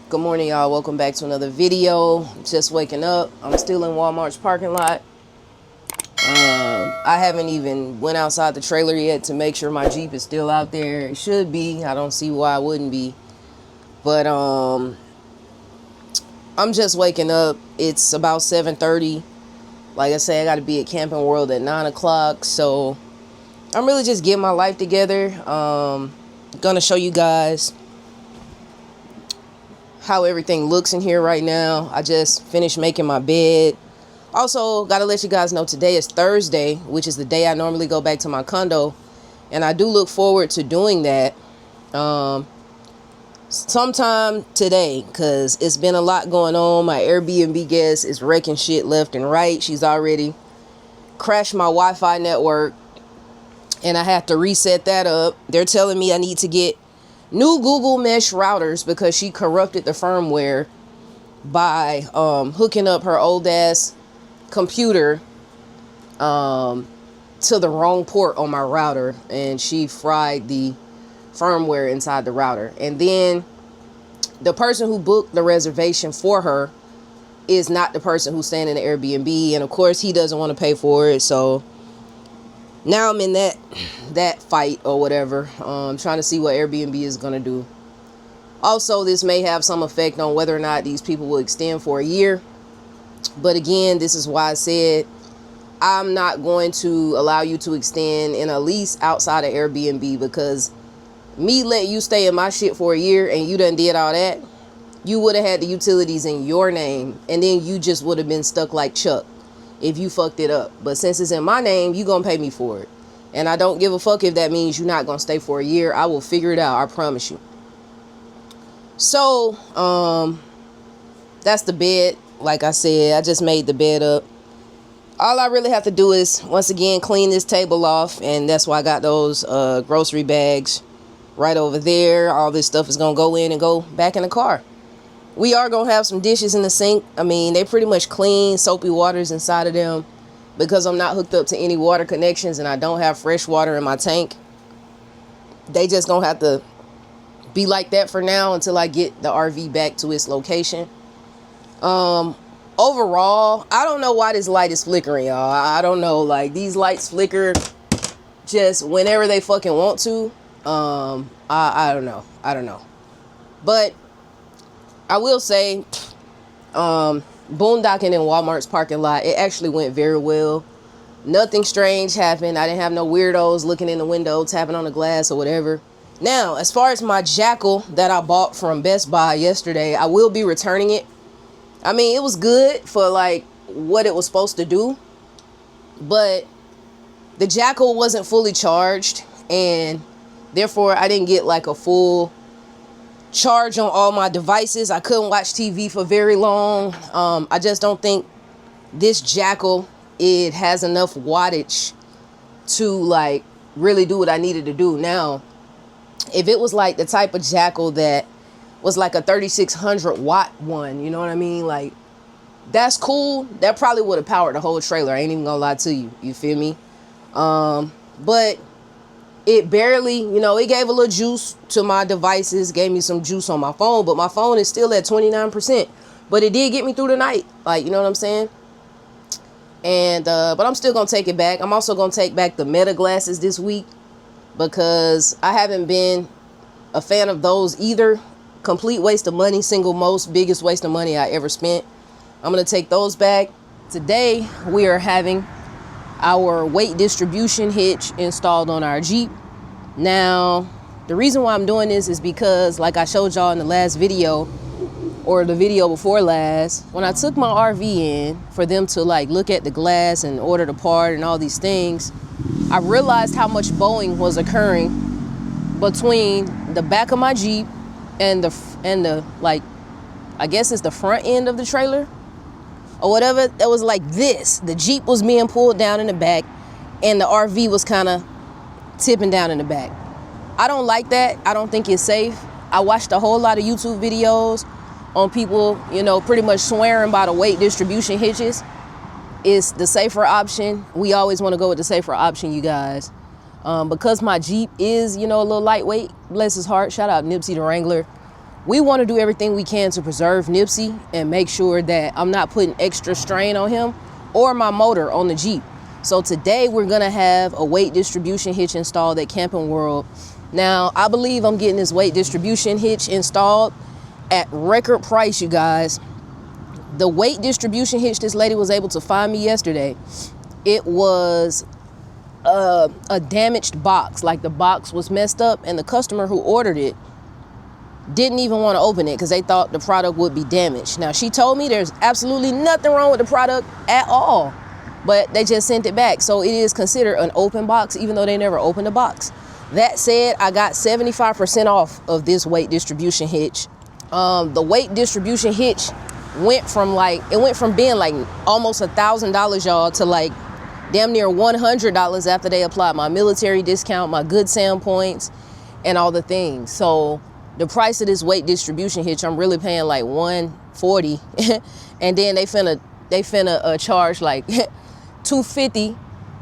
Good morning, y'all. Welcome back to another video. Just waking up. I'm still in Walmart's parking lot. I haven't even went outside the trailer yet to make sure my Jeep is still out there. It should be. I don't see why it wouldn't be. But I'm just waking up. It's about 7:30. Like I said, I got to be at Camping World at 9 o'clock. So I'm really just getting my life together. Gonna show you guys how everything looks in here right now. I just finished making my bed. Also, gotta let you guys know today is Thursday, which is the day I normally go back to my condo, and I do look forward to doing that sometime today, because it's been a lot going on. My Airbnb guest is wrecking shit left and right. She's already crashed my Wi-Fi network, and I have to reset that up. They're telling me I need to get new Google Mesh routers because she corrupted the firmware by hooking up her old ass computer to the wrong port on my router, and she fried the firmware inside the router. And then the person who booked the reservation for her is not the person who's staying in the Airbnb, and of course he doesn't want to pay for it. So now I'm in that fight or whatever, trying to see what Airbnb is going to do. Also, this may have some effect on whether or not these people will extend for a year. But again, this is why I said I'm not going to allow you to extend in a lease outside of Airbnb, because me let you stay in my shit for a year and you done did all that. You would have had the utilities in your name, and then you just would have been stuck like Chuck if you fucked it up. But since it's in my name, you gonna pay me for it, and I don't give a fuck if that means you're not gonna stay for a year. I will figure it out, I promise you. So that's the bed. Like I said, I just made the bed up. All I really have to do is, once again, clean this table off, and that's why I got those grocery bags right over there. All this stuff is gonna go in and go back in the car. We are going to have some dishes in the sink. I mean, they pretty much clean. Soapy water's inside of them because I'm not hooked up to any water connections and I don't have fresh water in my tank. They just going to have to be like that for now until I get the RV back to its location. Overall, I don't know why this light is flickering, y'all. I don't know. Like, these lights flicker just whenever they fucking want to. I don't know. But I will say, boondocking in Walmart's parking lot, it actually went very well. Nothing strange happened. I didn't have no weirdos looking in the window, tapping on the glass or whatever. Now, as far as my jackal that I bought from Best Buy yesterday, I will be returning it. I mean, it was good for like what it was supposed to do, but the jackal wasn't fully charged, and therefore I didn't get like a full charge on all my devices. I couldn't watch TV for very long. I just don't think this jackal, it has enough wattage to like really do what I needed to do. Now, if it was like the type of jackal that was like a 3600 watt one, you know what I mean? Like, that's cool. That probably would have powered the whole trailer. I ain't even gonna lie to you. You feel me? But it barely, it gave a little juice to my devices, gave me some juice on my phone, but my phone is still at 29%. But it did get me through the night. Like, you know what I'm saying? And, but I'm still going to take it back. I'm also going to take back the Meta glasses this week because I haven't been a fan of those either. Complete waste of money. Biggest waste of money I ever spent. I'm going to take those back. Today, we are having our weight distribution hitch installed on our Jeep. Now, the reason why I'm doing this is because, like I showed y'all in the last video, or the video before last, when I took my RV in for them to like look at the glass and order the part and all these things, I realized how much bowing was occurring between the back of my Jeep and the like, I guess it's the front end of the trailer or whatever. It was like this. The Jeep was being pulled down in the back and the RV was kind of tipping down in the back. I don't like that. I don't think it's safe. I watched a whole lot of YouTube videos on people, pretty much swearing by the weight distribution hitches. It's the safer option. We always want to go with the safer option, you guys. Because my Jeep is, a little lightweight, bless his heart. Shout out Nipsey the Wrangler. we want to do everything we can to preserve Nipsey and make sure that I'm not putting extra strain on him or my motor on the Jeep. So today we're gonna have a weight distribution hitch installed at Camping World. Now, I believe I'm getting this weight distribution hitch installed at record price, you guys. The weight distribution hitch this lady was able to find me yesterday, it was a damaged box. Like the box was messed up, and the customer who ordered it didn't even want to open it because they thought the product would be damaged. Now, she told me there's absolutely nothing wrong with the product at all, but they just sent it back. So it is considered an open box, even though they never opened the box. That said, I got 75% off of this weight distribution hitch. The weight distribution hitch went from being like almost $1,000, y'all, to like damn near $100 after they applied my military discount, my Good Sam points, and all the things. So the price of this weight distribution hitch, I'm really paying like $140, and then they finna charge like $250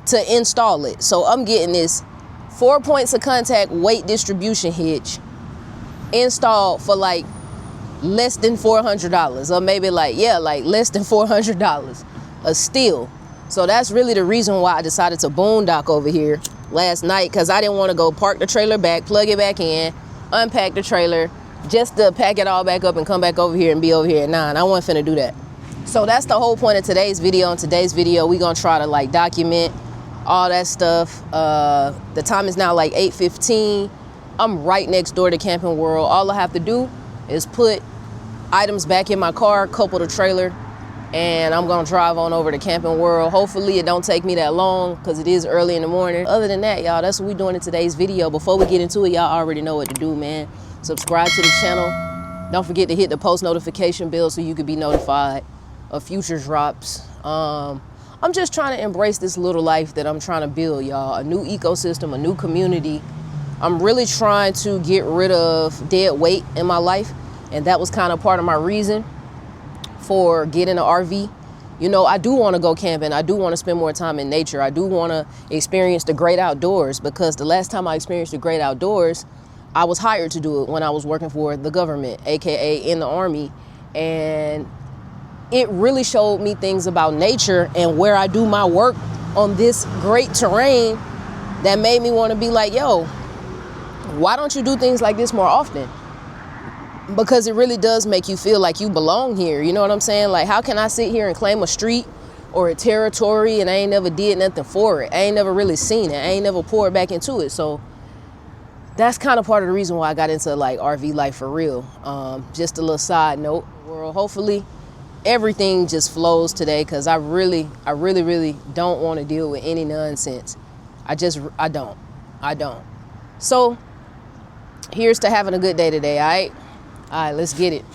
to install it. So I'm getting this 4 points of contact weight distribution hitch installed for like less than $400, or maybe like less than $400 a steal. So that's really the reason why I decided to boondock over here last night, because I didn't want to go park the trailer back, plug it back in, unpack the trailer, just to pack it all back up and come back over here and be over here at 9. I wasn't finna do that. So that's the whole point of today's video. In today's video, we're gonna try to like document all that stuff. The time is now like 8:15. I'm right next door to Camping World. All I have to do is put items back in my car, couple the trailer, and I'm gonna drive on over to Camping World. Hopefully it don't take me that long because it is early in the morning. Other than that, y'all, that's what we're doing in today's video. Before we get into it, y'all already know what to do, man. Subscribe to the channel. Don't forget to hit the post notification bell so you can be notified of future drops. I'm just trying to embrace this little life that I'm trying to build, y'all. A new ecosystem, a new community. I'm really trying to get rid of dead weight in my life, and that was kind of part of my reason for getting an RV. You know, I do want to go camping. I do want to spend more time in nature. I do want to experience the great outdoors, because the last time I experienced the great outdoors, I was hired to do it when I was working for the government, aka in the Army. And it really showed me things about nature and where I do my work on this great terrain that made me want to be like, yo, why don't you do things like this more often? Because it really does make you feel like you belong here. You know what I'm saying? Like, how can I sit here and claim a street or a territory and I ain't never did nothing for it? I ain't never really seen it. I ain't never poured back into it. So that's kind of part of the reason why I got into like RV life for real. Just a little side note. Well, hopefully everything just flows today, because I really don't want to deal with any nonsense. I don't. So here's to having a good day today, all right? All right, let's get it.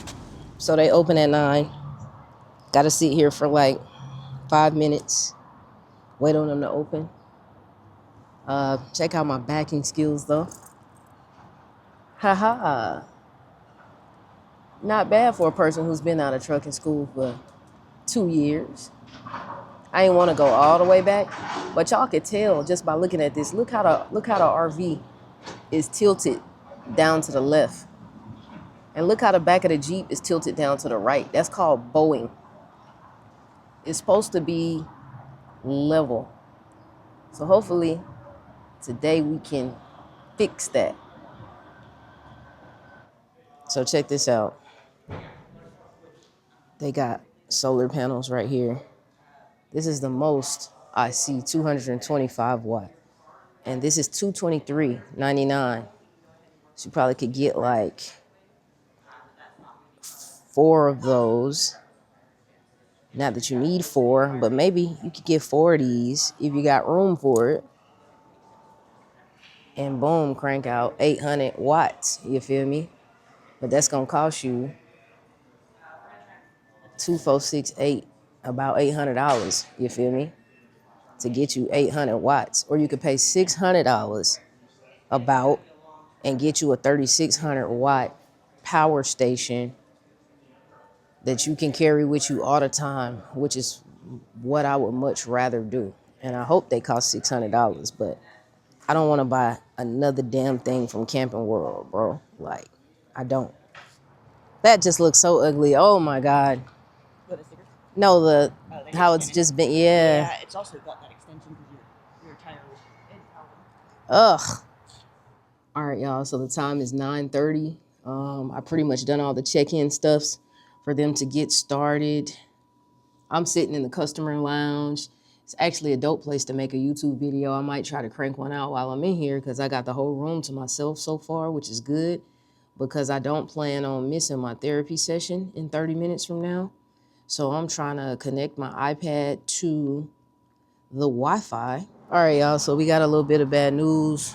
So they open at 9. Got to sit here for like 5 minutes. Wait on them to open. Check out my backing skills though. Haha. Not bad for a person who's been out of trucking school for 2 years. I ain't want to go all the way back, but y'all could tell just by looking at this. Look how the RV is tilted down to the left. And look how the back of the Jeep is tilted down to the right. That's called bowing. It's supposed to be level. So hopefully today we can fix that. So check this out. They got solar panels right here. This is the most I see, 225 watt. And this is $223.99. So you probably could get like 4 of those. Not that you need 4, but maybe you could get 4 of these if you got room for it. And boom, crank out 800 watts, you feel me? But that's gonna cost you $2,468, about $800, you feel me? To get you 800 watts. Or you could pay $600 about and get you a 3,600 watt power station that you can carry with you all the time, which is what I would much rather do. And I hope they cost $600, but I don't want to buy another damn thing from Camping World, bro. Like, I don't. That just looks so ugly. Oh my God. What, the stickers? No, the Oh, how it's just been. Yeah. Yeah, it's also got that extension because your tire was in power. Ugh. All right, y'all. So the time is 9:30. I pretty much done all the check-in stuffs for them to get started. I'm sitting in the customer lounge. It's actually a dope place to make a YouTube video. I might try to crank one out while I'm in here because I got the whole room to myself so far, which is good because I don't plan on missing my therapy session in 30 minutes from now. So I'm trying to connect my iPad to the Wi-Fi. All right, y'all. So we got a little bit of bad news.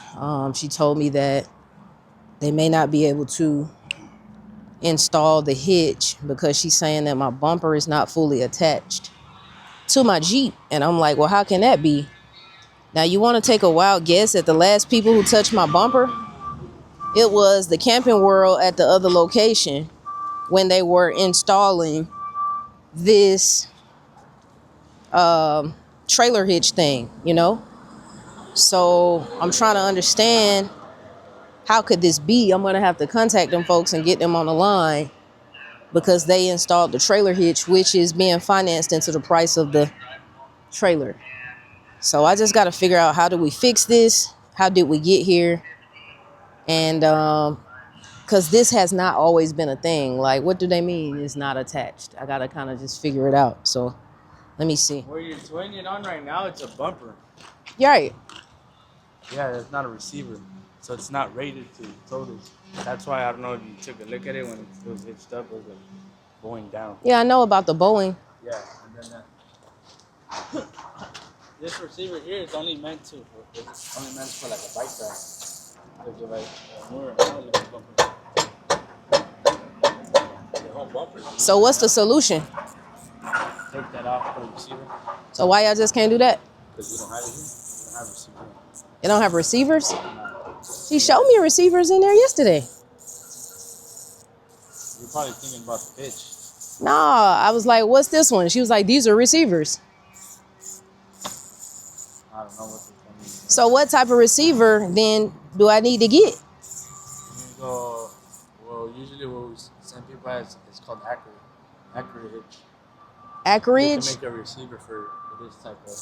She told me that they may not be able to install the hitch because she's saying that my bumper is not fully attached to my Jeep. And I'm like, well, how can that be? Now, you want to take a wild guess at the last people who touched my bumper? It was the Camping World at the other location when they were installing this trailer hitch thing, you know? So I'm trying to understand, how could this be? I'm going to have to contact them folks and get them on the line because they installed the trailer hitch, which is being financed into the price of the trailer. So I just got to figure out, how do we fix this? How did we get here? And because this has not always been a thing. Like, what do they mean it's not attached? I got to kind of just figure it out. So let me see. Where you're swinging it on right now, it's a bumper. You're right. Yeah, it's not a receiver. So it's not rated to tow this. That's why I don't know if you took a look at it when it was hitched up, it was like going down. Yeah, I know about the Boeing. Yeah, and then this receiver here is only meant it's only meant for like a bike ride. If you like the whole bumper. So what's the solution? Take that off the receiver. So why y'all just can't do that? Because we don't have it here. We don't have a receiver. You don't have receivers? She showed me receivers in there yesterday. You're probably thinking about the pitch. Nah, I was like, what's this one? She was like, these are receivers. I don't know what this one is. So what type of receiver then do I need to get? You go, well, usually what we send people as it's called accurate hitch. Acreage? You can make a receiver for this type of.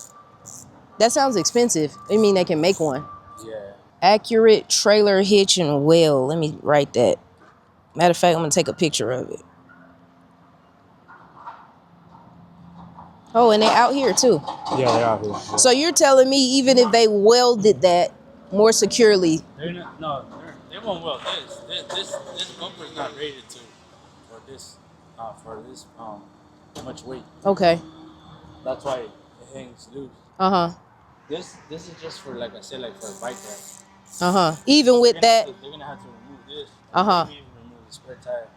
That sounds expensive. I mean, they can make one. Yeah. Accurate trailer hitch and well. Let me write that. Matter of fact, I'm gonna take a picture of it. Oh, and they're out here too. Yeah, they're out here. Yeah. So you're telling me even if they welded that more securely? They're not, no, they won't weld this. This bumper is not rated to for this much weight. Okay. That's why it hangs loose. This is just for, like I said, like for a bike ride. Even with that. They're gonna have to remove this. Maybe even remove the spare tire.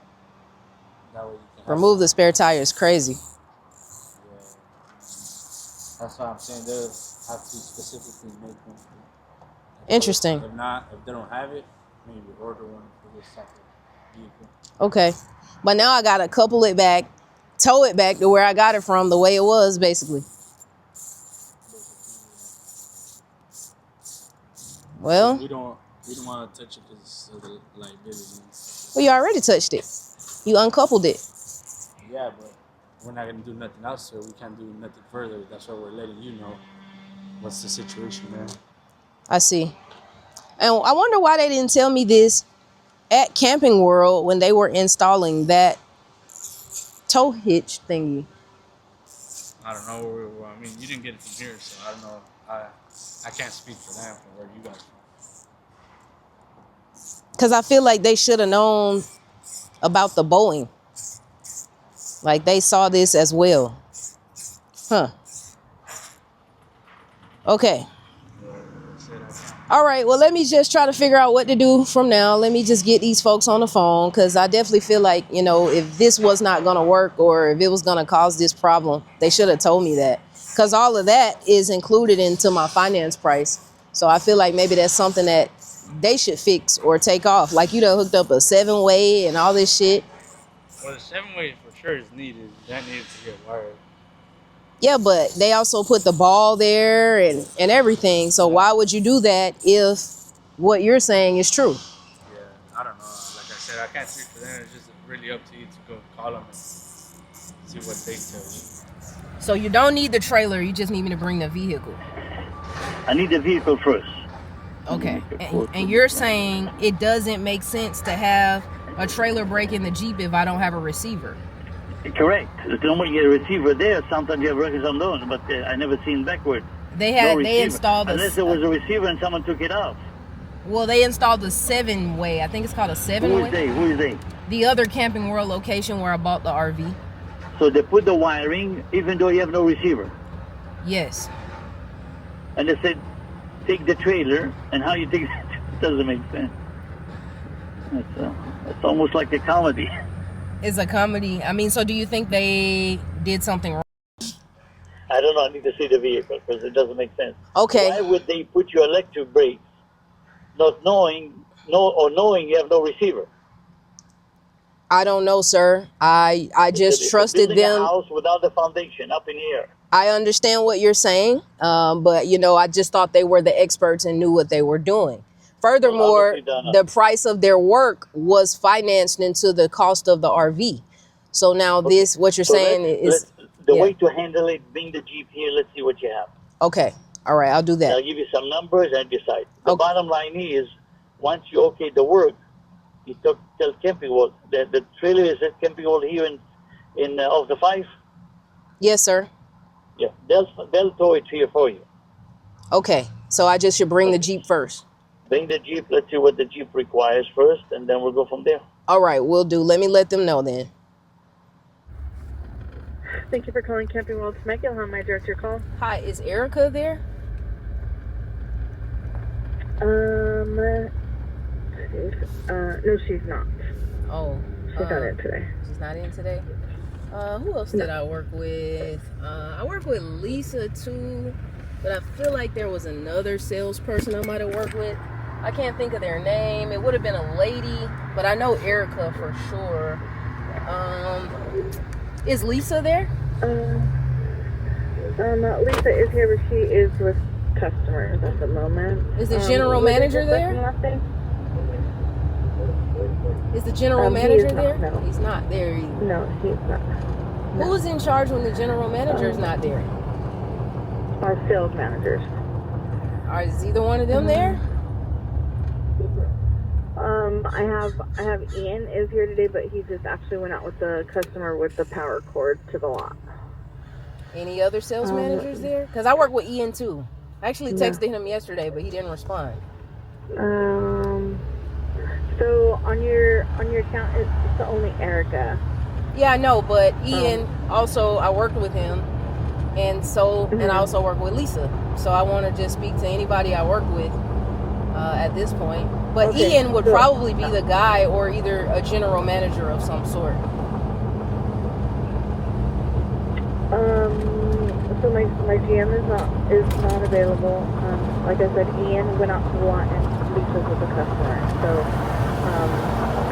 That way you can remove the spare tire is crazy. Yeah. That's why I'm saying they have to specifically make one. Interesting. If they don't have it, maybe order one for this type of vehicle. Okay. But now I gotta couple it back, tow it back to where I got it from, the way it was, basically. Well, we don't want to touch it because of the liability. Well, you already touched it. You uncoupled it. Yeah, but we're not gonna do nothing else, so we can't do nothing further. That's why we're letting you know what's the situation there. I see. And I wonder why they didn't tell me this at Camping World when they were installing that tow hitch thingy. I don't know. I mean, you didn't get it from here, so I don't know. I can't speak for them from where you guys from. Because I feel like they should have known about the Boeing. Like they saw this as well. Huh. Okay. All right, well, let me just try to figure out what to do from now. Let me just get these folks on the phone because I definitely feel like, you know, if this was not going to work or if it was going to cause this problem, they should have told me that because all of that is included into my finance price. So I feel like maybe that's something that they should fix or take off. Like you done hooked up a 7-way and all this shit. Well, the 7-way for sure is needed. That needs to get wired. Yeah, but they also put the ball there and everything. So why would you do that if what you're saying is true? Yeah, I don't know. Like I said, I can't speak for them. It's just really completely up to you to go call them and see what they tell you. So you don't need the trailer. You just need me to bring the vehicle. I need the vehicle first. Okay. And you're saying it doesn't make sense to have a trailer break in the Jeep if I don't have a receiver. Correct. The moment you get a receiver there, sometimes you have records unknown, but I never seen backward. They installed unless there was a receiver and someone took it off. Well, they installed the 7-way. I think it's called a 7-way. Who is they? The other Camping World location where I bought the RV. So they put the wiring even though you have no receiver. Yes. And they said, take the trailer, and how you take it doesn't make sense. It's almost like a comedy. It's a comedy. I mean, so do you think they did something wrong? I don't know. I need to see the vehicle because it doesn't make sense. Okay. Why would they put your electric brakes not knowing you have no receiver? I don't know, sir. I just trusted them. A house without the foundation up in the air. I understand what you're saying, but I just thought they were the experts and knew what they were doing. Furthermore, the price of their work was financed into the cost of the RV. So now what you're saying is the way to handle it. Bring the Jeep here. Let's see what you have. Okay. All right. I'll do that. I'll give you some numbers and decide. The bottom line is, once you okay the work, you tell Camping World. The trailer is at Camping World here in off the 5. Yes, sir. Yeah, they'll tow it here for you. Okay. So I just should bring the Jeep first. Bring the Jeep. Let's see what the Jeep requires first, and then we'll go from there. All right. Will do. Let me let them know then. Thank you for calling Camping World Temecula. How may I direct your call? Hi. Is Erica there? No, she's not. Oh. She's not in today. She's not in today? Who else did I work with? I worked with Lisa too, but I feel like there was another salesperson I might have worked with. I can't think of their name. It would have been a lady, but I know Erica for sure. Is Lisa there? Lisa is here, but she is with customers at the moment. Is the general manager there? Is the general manager there? No. He's not there either. No, he's not. No. Who's in charge when the general manager is not there? Our sales managers. Is either one of them there? I have Ian is here today, but he just actually went out with the customer with the power cord to the lot. Any other sales managers there? Because I work with Ian too. I actually texted him yesterday, but he didn't respond. So on your account, it's only Erica. Yeah, I know, but Ian also, I worked with him, and I also work with Lisa. So I want to just speak to anybody I work with at this point. But Ian would probably be the guy, or either a general manager of some sort. So my GM is not available. Like I said, Ian went out to the lot and Lisa's with the customer. So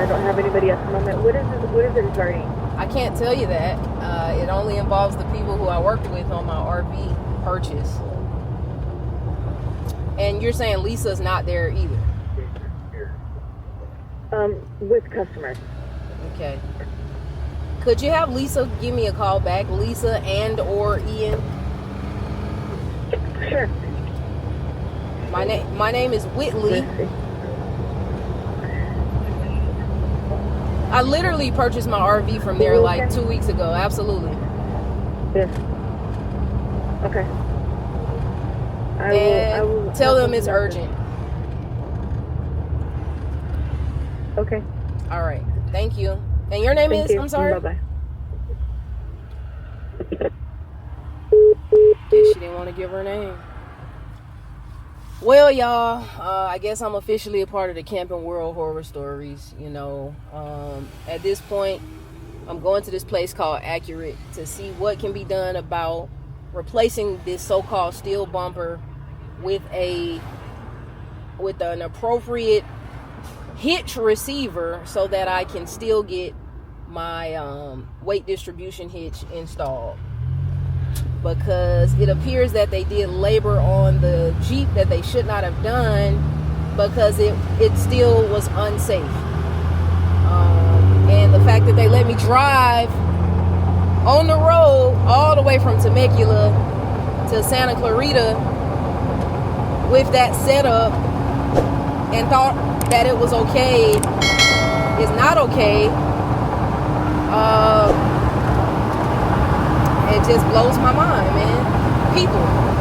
I don't have anybody at the moment. What is it regarding? I can't tell you that. It only involves the people who I worked with on my RV purchase. And you're saying Lisa's not there either? With customers. Okay. Could you have Lisa give me a call back? Lisa and or Ian? Sure. My name is Whitley. I literally purchased my RV from there like 2 weeks ago. Absolutely. Yes. Okay. I will tell them it's urgent. Okay. All right. Thank you. And your name is? I'm sorry. Bye-bye. Guess she didn't want to give her name. Well, y'all, I guess I'm officially a part of the Camping World Horror Stories. At this point, I'm going to this place called Accurate to see what can be done about replacing this so-called steel bumper with an appropriate hitch receiver so that I can still get my weight distribution hitch installed, because it appears that they did labor on the Jeep that they should not have done because it still was unsafe. And the fact that they let me drive on the road all the way from Temecula to Santa Clarita with that setup and thought that it was okay is not okay. It just blows my mind, man. People.